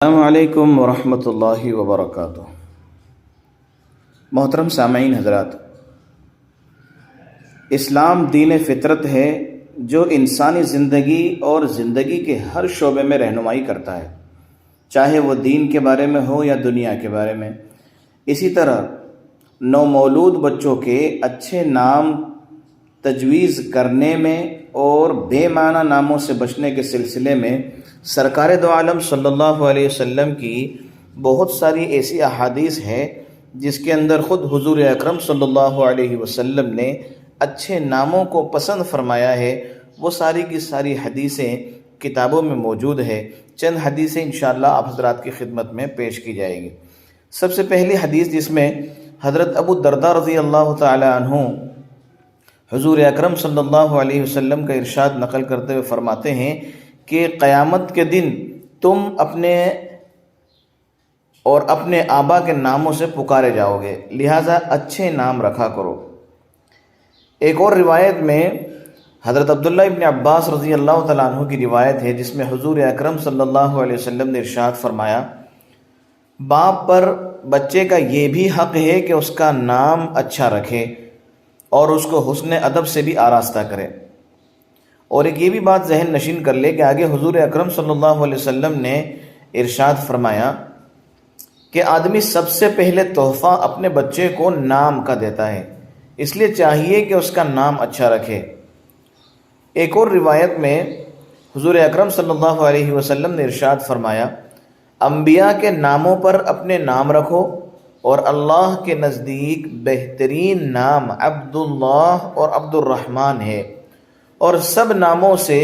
السلام علیکم ورحمۃ اللہ وبرکاتہ۔ محترم سامعین حضرات، اسلام دین فطرت ہے جو انسانی زندگی اور زندگی کے ہر شعبے میں رہنمائی کرتا ہے، چاہے وہ دین کے بارے میں ہو یا دنیا کے بارے میں۔ اسی طرح نومولود بچوں کے اچھے نام تجویز کرنے میں اور بے معنی ناموں سے بچنے کے سلسلے میں سرکار دو عالم صلی اللہ علیہ وسلم کی بہت ساری ایسی احادیث ہیں جس کے اندر خود حضور اکرم صلی اللہ علیہ وسلم نے اچھے ناموں کو پسند فرمایا ہے۔ وہ ساری کی ساری حدیثیں کتابوں میں موجود ہے۔ چند حدیثیں انشاءاللہ آپ حضرات کی خدمت میں پیش کی جائیں گی۔ سب سے پہلی حدیث جس میں حضرت ابو الدرداء رضی اللہ تعالی عنہ حضور اکرم صلی اللہ علیہ وسلم کا ارشاد نقل کرتے ہوئے فرماتے ہیں کہ قیامت کے دن تم اپنے اور اپنے آبا کے ناموں سے پکارے جاؤ گے، لہٰذا اچھے نام رکھا کرو۔ ایک اور روایت میں حضرت عبداللہ ابن عباس رضی اللہ تعالیٰ عنہ کی روایت ہے جس میں حضور اکرم صلی اللہ علیہ وسلم نے ارشاد فرمایا، باپ پر بچے کا یہ بھی حق ہے کہ اس کا نام اچھا رکھے اور اس کو حسن ادب سے بھی آراستہ کرے۔ اور ایک یہ بھی بات ذہن نشین کر لے کہ آگے حضور اکرم صلی اللہ علیہ وسلم نے ارشاد فرمایا کہ آدمی سب سے پہلے تحفہ اپنے بچے کو نام کا دیتا ہے، اس لیے چاہیے کہ اس کا نام اچھا رکھے۔ ایک اور روایت میں حضور اکرم صلی اللہ علیہ وسلم نے ارشاد فرمایا، انبیاء کے ناموں پر اپنے نام رکھو اور اللہ کے نزدیک بہترین نام عبداللہ اور عبد الرحمن ہے، اور سب ناموں سے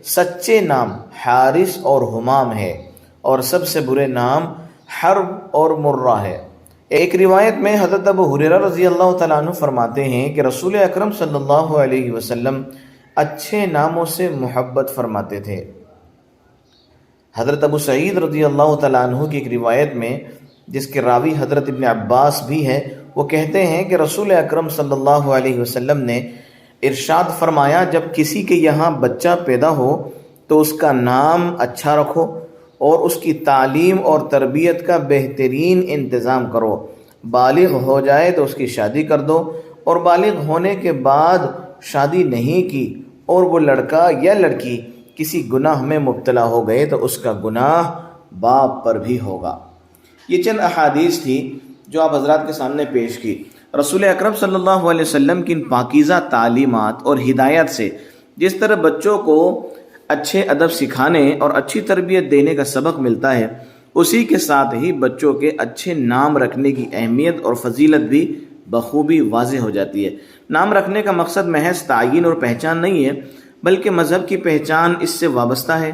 سچے نام حارث اور حمام ہے، اور سب سے برے نام حرب اور مرہ ہے۔ ایک روایت میں حضرت ابو ہریرہ رضی اللہ تعالیٰ عنہ فرماتے ہیں کہ رسول اکرم صلی اللہ علیہ وسلم اچھے ناموں سے محبت فرماتے تھے۔ حضرت ابو سعید رضی اللہ تعالیٰ عنہ کی ایک روایت میں جس کے راوی حضرت ابن عباس بھی ہے، وہ کہتے ہیں کہ رسول اکرم صلی اللہ علیہ وسلم نے ارشاد فرمایا، جب کسی کے یہاں بچہ پیدا ہو تو اس کا نام اچھا رکھو اور اس کی تعلیم اور تربیت کا بہترین انتظام کرو۔ بالغ ہو جائے تو اس کی شادی کر دو، اور بالغ ہونے کے بعد شادی نہیں کی اور وہ لڑکا یا لڑکی کسی گناہ میں مبتلا ہو گئے تو اس کا گناہ باپ پر بھی ہوگا۔ یہ چند احادیث تھی جو آپ حضرات کے سامنے پیش کی۔ رسول اکرم صلی اللہ علیہ وسلم کی ان پاکیزہ تعلیمات اور ہدایت سے جس طرح بچوں کو اچھے ادب سکھانے اور اچھی تربیت دینے کا سبق ملتا ہے، اسی کے ساتھ ہی بچوں کے اچھے نام رکھنے کی اہمیت اور فضیلت بھی بخوبی واضح ہو جاتی ہے۔ نام رکھنے کا مقصد محض تعین اور پہچان نہیں ہے، بلکہ مذہب کی پہچان اس سے وابستہ ہے۔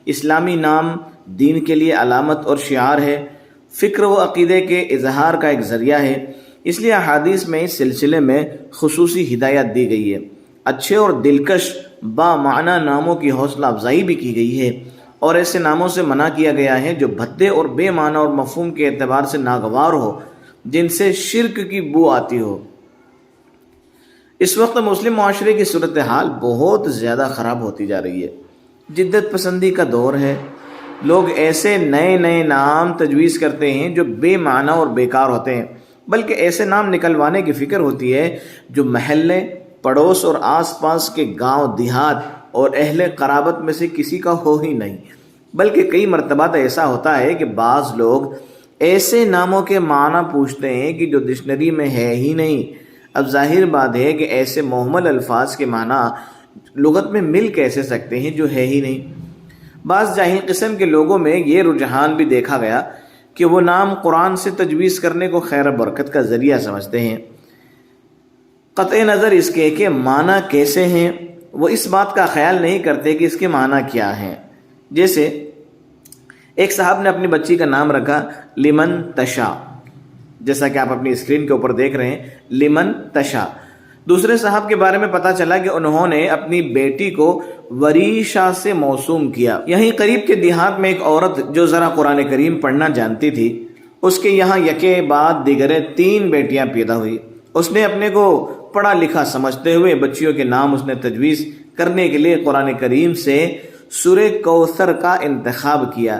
اسلامی نام دین کے لیے علامت اور شعار ہے، فکر و عقیدے کے اظہار کا ایک ذریعہ ہے۔ اس لیے احادیث میں اس سلسلے میں خصوصی ہدایت دی گئی ہے۔ اچھے اور دلکش با معنی ناموں کی حوصلہ افزائی بھی کی گئی ہے، اور ایسے ناموں سے منع کیا گیا ہے جو بھدے اور بے معنی اور مفہوم کے اعتبار سے ناگوار ہو، جن سے شرک کی بو آتی ہو۔ اس وقت مسلم معاشرے کی صورتحال بہت زیادہ خراب ہوتی جا رہی ہے۔ جدت پسندی کا دور ہے۔ لوگ ایسے نئے نئے نام تجویز کرتے ہیں جو بے معنی اور بیکار ہوتے ہیں، بلکہ ایسے نام نکلوانے کی فکر ہوتی ہے جو محلے، پڑوس اور آس پاس کے گاؤں دیہات اور اہل قرابت میں سے کسی کا ہو ہی نہیں۔ بلکہ کئی مرتبہ تو ایسا ہوتا ہے کہ بعض لوگ ایسے ناموں کے معنی پوچھتے ہیں کہ جو ڈکشنری میں ہے ہی نہیں۔ اب ظاہر بات ہے کہ ایسے مہمل الفاظ کے معنی لغت میں مل کیسے سکتے ہیں جو ہے ہی نہیں۔ بعض جاہل قسم کے لوگوں میں یہ رجحان بھی دیکھا گیا کہ وہ نام قرآن سے تجویز کرنے کو خیر و برکت کا ذریعہ سمجھتے ہیں، قطع نظر اس کے کہ معنی کیسے ہیں وہ اس بات کا خیال نہیں کرتے کہ اس کے معنی کیا ہیں۔ جیسے ایک صاحب نے اپنی بچی کا نام رکھا لمن تشا، جیسا کہ آپ اپنی اسکرین کے اوپر دیکھ رہے ہیں، لمن تشا۔ دوسرے صاحب کے بارے میں پتا چلا کہ انہوں نے اپنی بیٹی کو وریشا سے موسوم کیا۔ یہیں قریب کے دیہات میں ایک عورت جو ذرا قرآن کریم پڑھنا جانتی تھی، اس کے یہاں یکے بعد دیگرے 3 بیٹیاں پیدا ہوئی۔ اس نے اپنے کو پڑھا لکھا سمجھتے ہوئے بچیوں کے نام اس نے تجویز کرنے کے لیے قرآن کریم سے سورہ کوثر کا انتخاب کیا۔